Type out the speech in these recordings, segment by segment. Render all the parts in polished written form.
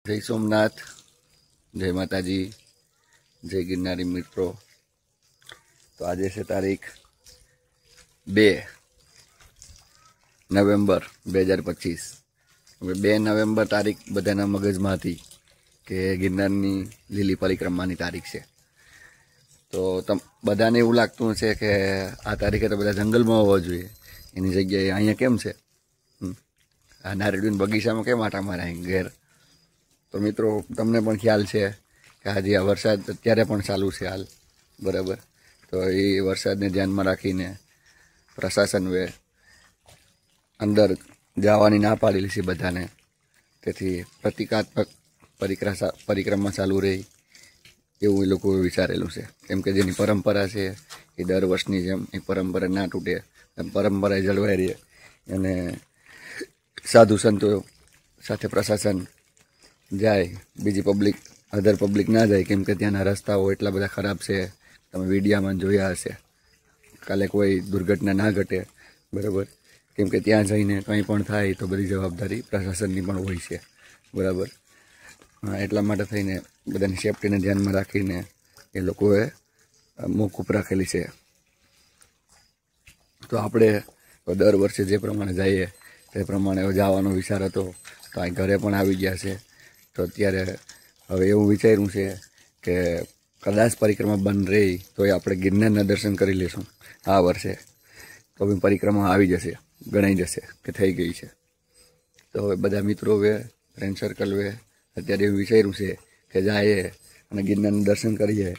જય સોમનાથ, જય માતાજી, જય ગિરનારી મિત્રો। તો આજે છે તારીખ 2 નવેમ્બર 2025। હવે 2 નવેમ્બર તારીખ બધાના મગજમાં હતી કે ગિરનારની લીલી પરિક્રમાની તારીખ છે। તો બધાને એવું લાગતું છે કે આ તારીખે તો બધા જંગલમાં હોવા જોઈએ, એની જગ્યાએ અહીંયા કેમ છે? આ નારેડીન બગીચામાં કેમ આટા મારે ઘેર? તો મિત્રો તમને પણ ખ્યાલ છે કે આજે આ વરસાદ અત્યારે પણ ચાલુ છે હાલ, બરાબર? તો એ વરસાદને ધ્યાનમાં રાખીને પ્રશાસનએ અંદર જવાની ના પાડેલી છે બધાને, તેથી પ્રતિકાત્મક પરિક્રમા ચાલુ રહી એવું એ લોકોએ વિચારેલું છે। કેમ કે જેની પરંપરા છે એ દર વર્ષની જેમ એ પરંપરા ના તૂટે, એમ પરંપરા જળવાઈ રહે અને સાધુ સંતો સાથે પ્રશાસન જાય, બીજી પબ્લિક અધર પબ્લિક ના જાય। કેમ કે ત્યાંના રસ્તાઓ એટલા બધા ખરાબ છે, તમે વિડીયામાં જોયા હશે। કાલે કોઈ દુર્ઘટના ના ઘટે, બરાબર? કેમ કે ત્યાં જઈને કંઈ પણ થાય તો બધી જવાબદારી પ્રશાસનની પણ હોય છે, બરાબર? એટલા માટે થઈને બધાની સેફટીને ધ્યાનમાં રાખીને એ લોકોએ મોકૂફ રાખેલી છે। તો આપણે દર વર્ષે જે પ્રમાણે જઈએ તે પ્રમાણે જવાનો વિચાર હતો, તો આ ઘરે પણ આવી ગયા છે। તો અત્યારે હવે એવું વિચાર્યું છે કે કદાચ પરિક્રમા બંધ રહી તો એ આપણે ગિરનારના દર્શન કરી લઈશું આ વર્ષે, તો બી પરિક્રમા આવી જશે, ગણાઈ જશે કે થઈ ગઈ છે। તો હવે બધા મિત્રોએ, ફ્રેન્ડ સર્કલએ અત્યારે એવું વિચાર્યું છે કે જાય અને ગિરનારના દર્શન કરીએ,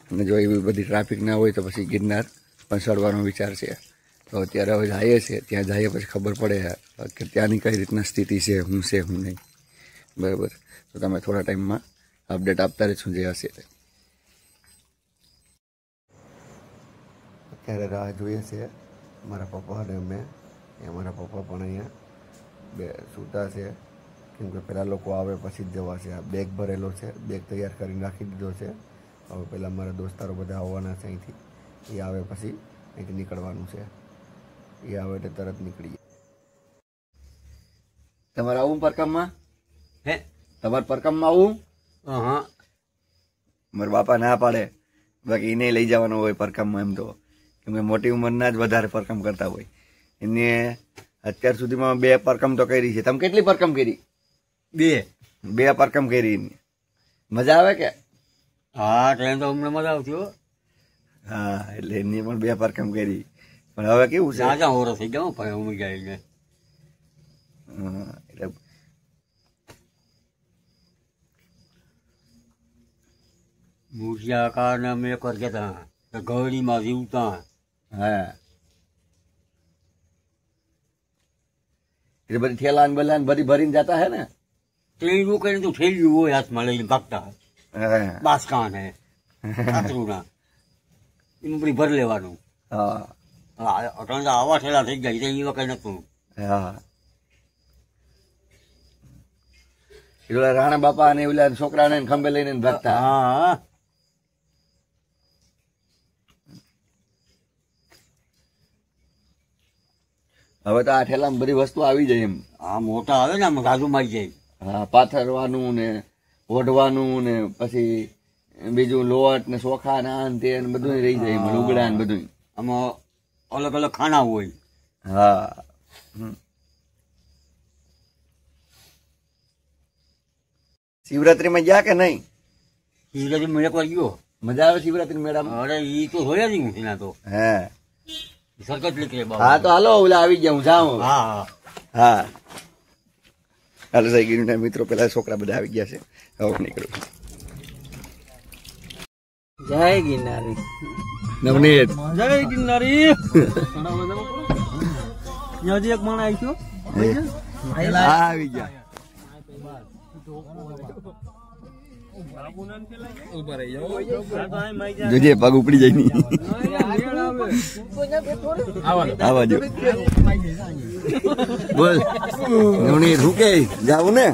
અને જો એવી બધી ટ્રાફિક ના હોય તો પછી ગિરનાર પણ ચડવાનો વિચાર છે। તો અત્યારે હવે જઈએ છીએ, ત્યાં જઈએ પછી ખબર પડે કે ત્યાંની કઈ રીતના સ્થિતિ છે, હું છે હું નહીં, બરાબર? તો તમે થોડા ટાઈમમાં અપડેટ આપતા રહેશું જે હશે તે। અત્યારે રાહ જોઈએ છે મારા પપ્પા અને અમે, અમારા પપ્પા પણ અહીંયા બે સૂતા છે, કેમ કે પેલા લોકો આવે પછી જ જવા છે। આ બેગ ભરેલો છે, બેગ તૈયાર કરીને રાખી દીધો છે। હવે પહેલાં મારા દોસ્તારો બધા આવવાના છે અહીંથી, એ આવે પછી અહીંથી નીકળવાનું છે। એ આવે એટલે તરત નીકળીએ। તમારે આવું પરકામમાં? હે, તમારે પરકામમાં આવું? હા, મારા બાપા ના પાડે, બાકી એને લઈ જવાનો હોય પરકામમાં એમ તો, કેમ કે મોટી ઉંમરના જ વધારે પરકામ કરતા હોય। એને અત્યાર સુધીમાં 2 પરકામ તો કરી છે। તમે કેટલી પરકામ કરી? 2 પરકામ કરી। મજા આવે કે? હા, ટ્રેન તો અમને મજા આવતી હો। હા, એટલે એની પણ 2 પરકામ કરી, પણ હવે કેવું છે, રાજા હોરો થઈ જાવ ભાઈ ઉમી જાય એટલે મૂર્તિયા કારણે અમે એક વાર ગયા હતા ગવડીમાં જીવતા। હા, એટલે બધી ઠેલા ને બલા બધી ભરીને જતા હે ને? ટ્રેન રોકાઈને તો થેલ્યું હોય હાથમાં લઈને ભાગતા, બાસકા ને કાતરુના એનું બધી ભરી લેવાનું। હા, અટણ આવા ઠેલા થઈ ગયા, એ વખત નતું। હા, એટલે રાણા બાપા અને ઓલા છોકરાને ખંભે લઈને ભાગતા। હા, હવે તો આ ઠેલામાં બધી વસ્તુ આવી જાય એમ। આ મોટા આવે ને આમ ગાજુ મારી જાય। હા, પાથરવાનું ને ઓઢવાનું ને પછી બીજું લોટ ને ચોખા ને આ ને તે ને બધું રહી જાય, લુગડા ને બધું આમાં અલગ અલગ ખાના હોય। હા, શિવરાત્રીમાં ગયા કે નહીં? શિવરાત્રી મેળે પર ગયો, મજા આવે શિવરાત્રી મેળામાં? અરે ઈ તો જોયા જ હું એના તો હે, સરકત નીકળે બાબા। હા, તો હાલો ઓલા આવી ગયા, હું જાઉં। હા હા હા, હાલો થઈ ગયું મિત્રો, પેલા છોકરા બધા આવી ગયા છે, હવે નીકળું। જય ગિરનારી નવનીત, જય ગિરનારી। નજીક એક માણસ આવ્યો, આવી ગયા। જોજે પગ ઉપડી જાય નહીં, આવા જો બોલ નવનીત, હું કે જાવું ને?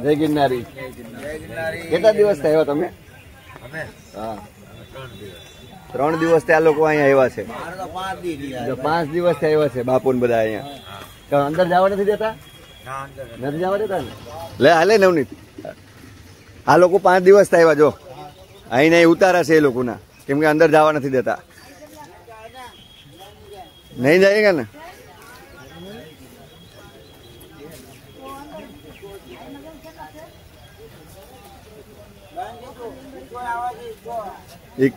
જય ગિરનારી. કેટલા દિવસ થયા તમે? હા, 3 દિવસ ત્યાં લોકો અહીંયા આવ્યા છે. 5 દિવસ થી આવ્યા છે બાપુ ને બધા અહીંયા. અંદર જવા નથી દેતા? નથી જવા દેતા ને? લે હાલે નવનીત, આ લોકો 5 દિવસ થી આવ્યા. જો અહીં નહીં ઉતારા છે એ લોકોના, કેમ કે અંદર જવા નથી દેતા. નહીં જાયગા ને?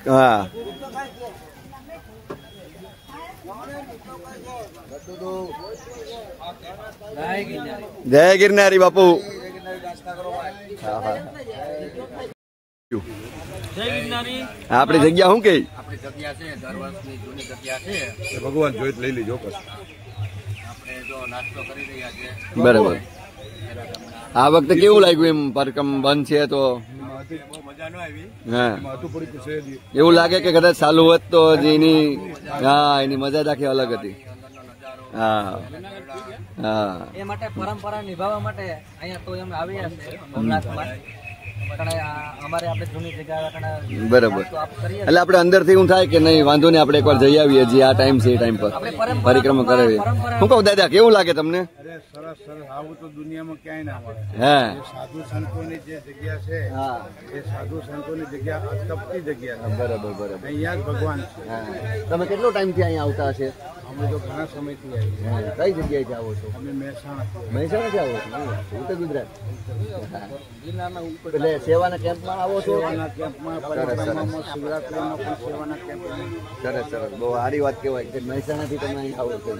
હા, જય ગિરનારી બાપુ. આપણી જગ્યા શું કઈ? આપણી જગ્યા છે 10 વર્ષની જૂની જગ્યા છે. ભગવાન જોઈ લઈ લીજો. આપણે જો નાસ્તો કરી રહ્યા છે. બરાબર. આ વખતે કેવું લાગ્યું એમ? પરકમ બંધ છે તો બહુ મજા ન આવી. હા, એવું લાગે કે કદાચ ચાલુ હોત તો એની, હા, એની મજા જ આખી અલગ હતી. હા હા, એ માટે પરંપરા નિભાવવા માટે અહીંયા તો અમે આવ્યા છે ભવનાથમાં. અમારે આપણે જૂની જગ્યા બરાબર. એટલે આપણે અંદર થી એવું થાય કે નહીં વાંધો નહીં, આપણે એકવાર જઈ આવીએ. જે આ ટાઈમ છે એ ટાઈમ પર પરિક્રમા કરાવીએ. શું કહું દાદા, કેવું લાગે તમને? અરે સરસ સરસ. આવું તો દુનિયામાં ક્યાંય ના મળે. હા, એ સાધુ સંતોની જે જગ્યા છે, એ સાધુ સંતોની જગ્યા તપતી જગ્યા છે. બરાબર બરાબર. અહીંયા જ ભગવાન છે. તમે કેટલો ટાઈમ થી અહીંયા આવતા હશે? અમે તો ઘણા સમયથી આવીએ. કઈ જગ્યાએથી આવો છો? અમે મહેસાણા મહેસાણાથી આવો છો? ઉત્તર ગુજરાત. એટલે સેવાના કેમ્પમાં આવો છો? કેમ્પમાં, પરિક્રમામાં, શિવરાત્રીમાં પણ સેવાના કેમ્પમાં. સરસ સરસ, બહુ સારી વાત કહેવાય કે મહેસાણાથી તમે અહીં આવો છો.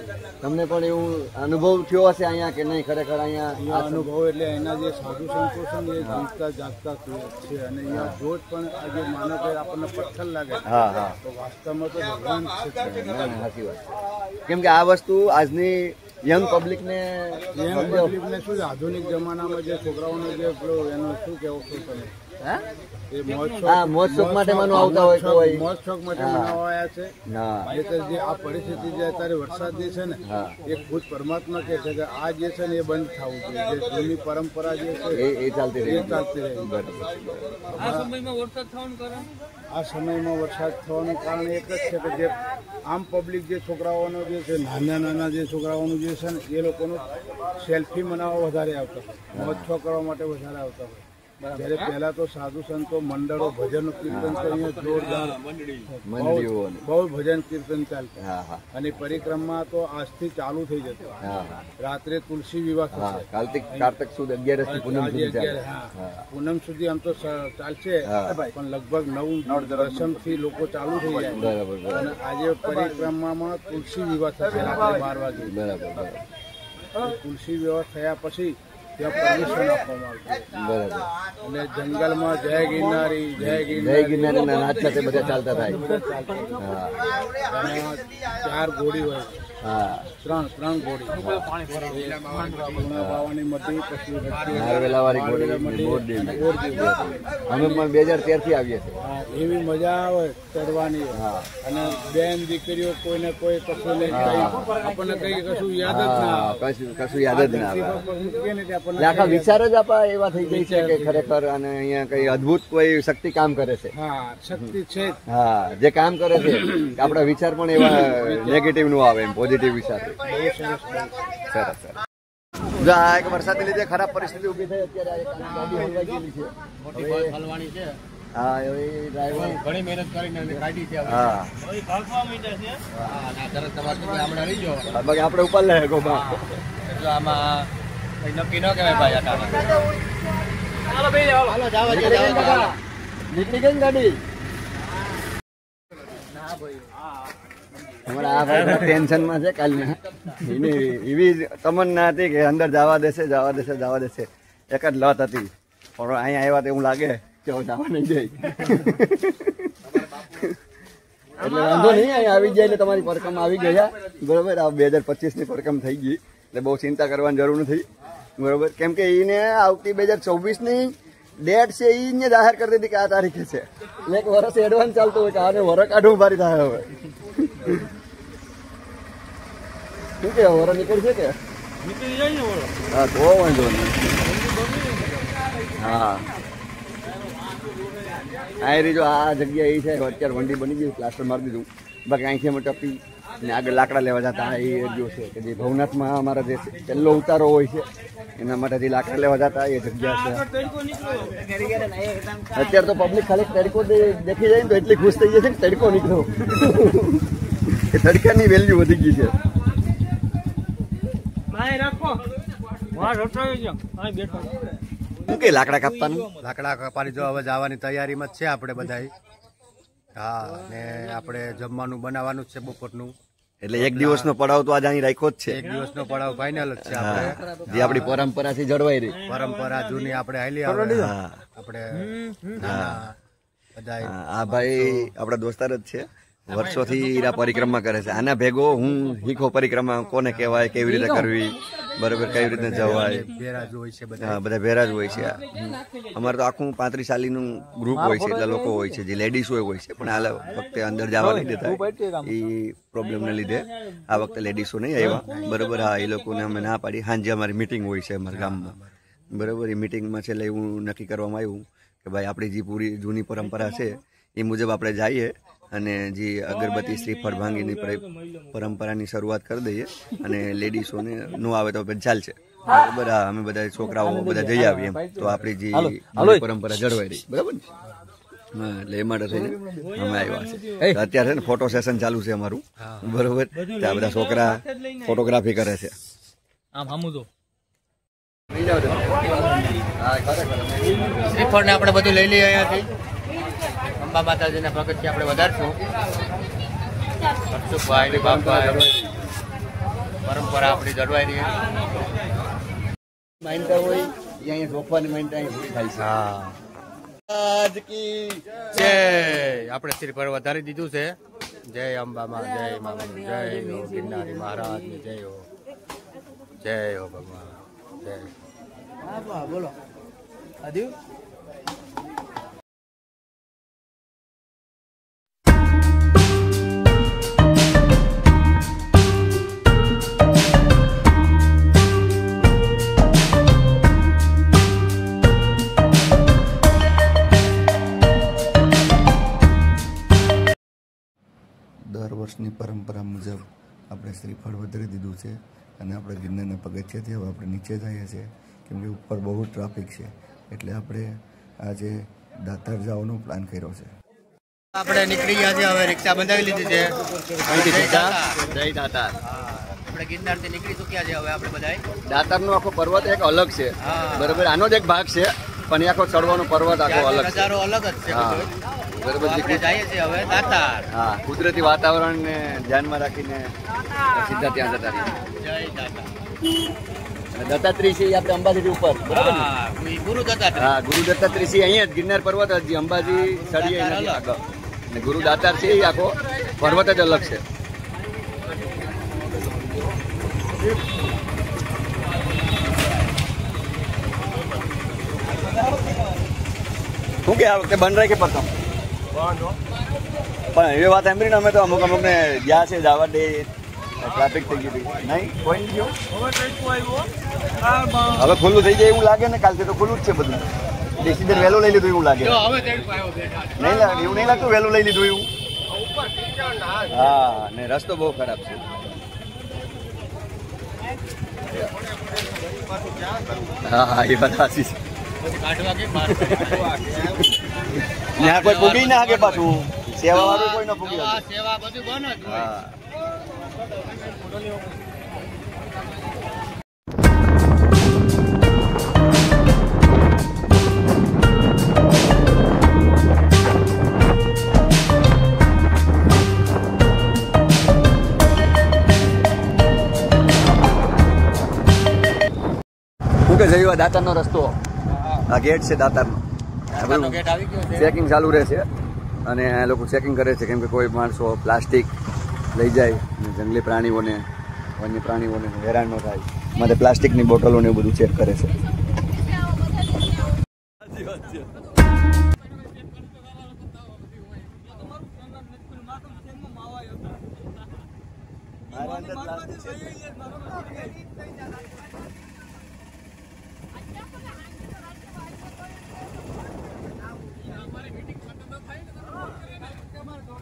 તમને પણ એવું અનુભવ થયો હશે અહીંયા કે નહીં? ખરેખર અહીંયા અનુભવ એટલે એના જે સાધુ સંતો છે ને એ જીવતા જાગતા છે. અને અહીંયા જોત પણ આજે માનો કે આપણને પથ્થર લાગે, હા હા, તો વાસ્તવમાં તો ભગવાન છે. સાચી વાત. કેમ કે આ વસ્તુ આજની યંગ પબ્લિકને પબ્લિકને શું છે, આધુનિક જમાનામાં જે છોકરાઓને જે પેલો એનો શું કહેવું છું તમે, એ મોજ શોખ માટે માનો આવતા હોય કોઈ મોજ શોખ માટે મનાવાયા છે. ના, નહીંતર જે આ પરિસ્થિતિ જે અત્યારે વરસાદની છે ને, એ ખુદ પરમાત્મા કહે છે કે આ જે છે ને એ બંધ થવું જોઈએ. જે જૂની પરંપરા જે છે એ ચાલતી રહી. એ ચાલતી રહી. આ સમયમાં વરસાદ થવાનું કારણ આ સમયમાં વરસાદ થવાનું કારણ એક જ છે કે જે આમ પબ્લિક જે છોકરાઓનો જે છે, નાના નાના જે છોકરાઓનું જે છે ને, એ લોકોનું સેલ્ફી મનાવવા વધારે આવતા હોય, મોજ શોખ કરવા માટે વધારે આવતા હોય. જ્યારે પહેલા તો સાધુ સંતો મંડળો ભજન કીર્તન કરીને જોરદાર બહુ ભજન કીર્તન ચાલતા. અને પરિક્રમા તો આજથી ચાલુ થઈ જતો. રાત્રે તુલસી વિવાહ થશે. કાર્તિક સુદ 11 થી પૂનમ સુધી આમ તો ચાલશે, પણ લગભગ 9 દશમ થી લોકો ચાલુ થઈ જાય. બરાબર. અને આજે પરિક્રમામાં તુલસી વિવાહ થશે રાત્રે 12 વાગે. બરાબર. તુલસી વિવાહ થયા પછી ત્યાં પરમિશન આપવામાં આવશે. અને જંગલમાં જય ગિરનારી, જય ગિરનારી ના નાચ સાથે બધા ચાલતા થાય. અને 4 ઘોડી હોય, હા, 3 ઘોડી. બાવાની મટી, પછી નારવેલાવાળી ઘોડી, અમે પણ 2013 થી આવીએ છીએ. એવી મજા આવે ચડવાની. અને બેન દીકરીઓ કોઈને કોઈ કશું નહીં, આપણને કઈ કશું યાદ જ ના આવે. કશું યાદ જ ના આવે. આખા વિચાર જ આપણા એવા થઈ જાય છે કે ખરેખર અને અહીંયા કઈ અદભુત કોઈ શક્તિ કામ કરે છે. હા, શક્તિ છે. હા, જે કામ કરે છે આપણા વિચાર પણ એવા નેગેટિવ નું આવે, એમ પોઝિટિવ વિચાર. સરસ સરસ. જો આ એક વરસાદને લીધે ખરાબ પરિસ્થિતિ ઉભી થઈ. અત્યારે ગાડી હલવાઈ ગયેલી છે. હા, એ ડ્રાઈવર ઘણી મહેનત કરીને ગાડી છે. હા, બાકી આપણે ઉપર લે ગોબા. એટલે આમાં કઈ નક્કી ન કહેવાય ભાઈ. નીકળી ગઈ ગાડી. અમારા આ ભાઈ ટેન્શનમાં છે. કાલના એવી તમન્ના હતી કે અંદર જવા દેશે, જવા દેશે, જવા દેશે. એક જ લત હતી, પણ અહીંયા આવ્યા તો એવું લાગે કે જવા નહીં જાય. એટલે વાંધો નહીં, અહીંયા આવી જાય એટલે તમારી પરકમ આવી ગયા. બરોબર. આ 2025 ની પરકમ થઈ ગઈ એટલે બહુ ચિંતા કરવાની જરૂર નથી. બરોબર. કેમ કે એને આવતી 2024 ની ડેટ છે એને જાહેર કરી દીધી કે આ તારીખે છે. એટલે એક વર્ષ એડવાન્સ ચાલતું હોય કે આને વર કાઢવું ભારી થાય. હવે શું કે વર નીકળશે કે હા તો વાંધો નહીં. હા આ રહી જો આ જગ્યા એ છે અત્યારે વંડી બની ગઈ, પ્લાસ્ટર મારી દીધું. બાકી અહીંથી અમે ટપી ને આગળ લાકડા લેવા જતા એ એરિયો છે કે જે ભવનાથમાં અમારા જે પહેલો ઉતારો હોય છે એના માટે જે લાકડા લેવા જતા એ જગ્યા છે. અત્યારે તો પબ્લિક ખાલી તડકો દેખી જાય ને તો એટલી ખુશ થઈ જાય છે કે તડકો નીકળ્યો. એ તડકાની વેલ્યુ વધી ગઈ છે. શું કે લાકડા કાપવાનું? લાકડા કાપવાની જો હવે જવાની તૈયારીમાં જ છે આપણે બધા. હા ને આપણે જમવાનું બનાવવાનું જ છે બપોરનું. એટલે એક દિવસનો પડાવ તો આજે અહીં રાખ્યો જ છે. એક દિવસનો પડાવ ફાઇનલ જ છે આપણે. જે આપણી પરંપરાથી જળવાઈ રહી. પરંપરા જૂની આપણે હાલી આવે. આપણે બધા આ ભાઈ આપણા દોસ્તાર જ છે, વર્ષોથી હીરા પરિક્રમા કરે છે. આના ભેગો હું હીખો પરિક્રમા કોને કહેવાય, કેવી રીતે કરવી, બરોબર કઈ રીતે જવાય, ભેરાજ હોય છે બધા. હા બધા ભેરા જ હોય છે. અમારે તો આખું 35 સાલીનું ગ્રુપ હોય છે, એટલા લોકો હોય છે, જે લેડીઝ હોય છે. પણ આ વખતે અંદર જવા નહીં દેતા એ પ્રોબ્લેમને લીધે આ વખતે લેડીઝો નહીં આવ્યા, બરોબર. હા એ લોકોને અમે ના પાડી. સાંજે અમારી મિટિંગ હોય છે અમારા ગામમાં, બરોબર. એ મિટિંગમાં છેલ્લે એવું નક્કી કરવામાં આવ્યું કે ભાઈ આપણી જે પૂરી જૂની પરંપરા છે એ મુજબ આપણે જઈએ અને જે અગરબત્તી શ્રીફળ ભાંગીની પરંપરાની શરૂઆત કરી દઈએ અને લેડીઝોને ન આવે તો ચાલશે, બરાબર. અમે બધા છોકરાઓ બધા જઈ આવીએ એમ તો આપણી જે પરંપરા જળવાઈ રહી, બરાબર ને. હા એટલે એ માટે થઈને અમે આવ્યા છે. અત્યારે છે ને ફોટો સેશન ચાલુ છે અમારું, બરોબર. ત્યાં બધા છોકરા ફોટોગ્રાફી કરે છે. શ્રીફળ ને આપણે બધું લઈ લઈએ અહીંયાથી. અંબા માતાજીના પગથિયે આપણે વધારશું. હર્ષુભાઈ બાપભાઈ પરંપરા આપણી જળવાઈ રહી. માનતા હોય અહીંયા રોકવાની માનતા અહીં પૂરી થાય છે. આજ કી જય. આપણે શ્રીફળ વધારી દીધું છે. જય અંબામાં, જય મામા, જય હો ગિરનારી મહારાજ, જય હો, જય હો ભગવાન, જય. બોલો આદિ. દર વર્ષની પરંપરા મુજબ આપણે શ્રીફળ વધારી દીધું છે અને આપણે ગિરનારના પગથિયેથી હવે આપણે નીચે જઈએ છીએ કેમ કે ઉપર બહુ ટ્રાફિક છે, એટલે આપણે આજે દાતાર જવાનો પ્લાન કર્યો છે. આપણે નીકળી ગયા છે, હવે રિક્ષા બંધાવી લીધી છે. જય દાતાર. આપણે ગિરનારથી નીકળી ચૂક્યા છે. હવે આપણે બધા દાતારનો આખો પર્વત એક અલગ છે, બરોબર. આનો જ એક ભાગ છે પણ એ આખો ચડવાનો પર્વત આખો અલગ છે. નજારો અલગ જ છે. બરોબર. આપણે જઈએ છીએ હવે દાતાર. હા કુદરતી વાતાવરણને ધ્યાનમાં રાખીને સીધા ત્યાં જતા રહીએ. જય દાતાર. દત્તાત્રેય છે આપણે અંબાજીથી ઉપર, બરાબર ને? હા ગુરુ દત્તાત્રેય. હા ગુરુ દત્તાત્રેય છે અહીંયા જ ગિરનાર પર્વત જ, અંબાજી ચડીએ એનાથી આગળ. અને ગુરુ દાતાર છે એ આખો પર્વત જ અલગ છે. શું કે આ વખતે બંધ રાખે પ્રથમ પણ એ વાત સાંભળીને અમે તો અમુક ને ગયા છે જવા દે, ટ્રાફિક થઈ ગઈ નહીં, કોઈ નહીં ગયો. હવે ખુલ્લું થઈ જાય એવું લાગે ને, કાલથી તો ખુલ્લું જ છે બધું. ડિસિઝન વહેલું લઈ લીધું એવું લાગે. નહીં લાગે એવું નહીં લાગતું વહેલું લઈ લીધું એવું. હા ને રસ્તો બહુ ખરાબ છે. હા હા એ વાત સાચી છે. ત્યાં કોઈ પૂગી ના કે પાછું સેવા વાળું કોઈ ના પૂગી સેવા બધું બંધ જ હોય. હા. શું કે જઈ દાતારનો રસ્તો, આ ગેટ છે દાતારનો. ગેટ આવી ગયો છે. ચેકિંગ ચાલુ રહે છે અને આ લોકો ચેકિંગ કરે છે કેમ કે કોઈ માણસો પ્લાસ્ટિક લઈ જાય અને જંગલી પ્રાણીઓને, વન્ય પ્રાણીઓને હેરાન ન થાય માટે પ્લાસ્ટિકની બોટલોને એવું બધું ચેક કરે છે. મારા અંદર પ્લાસ્ટિક છે.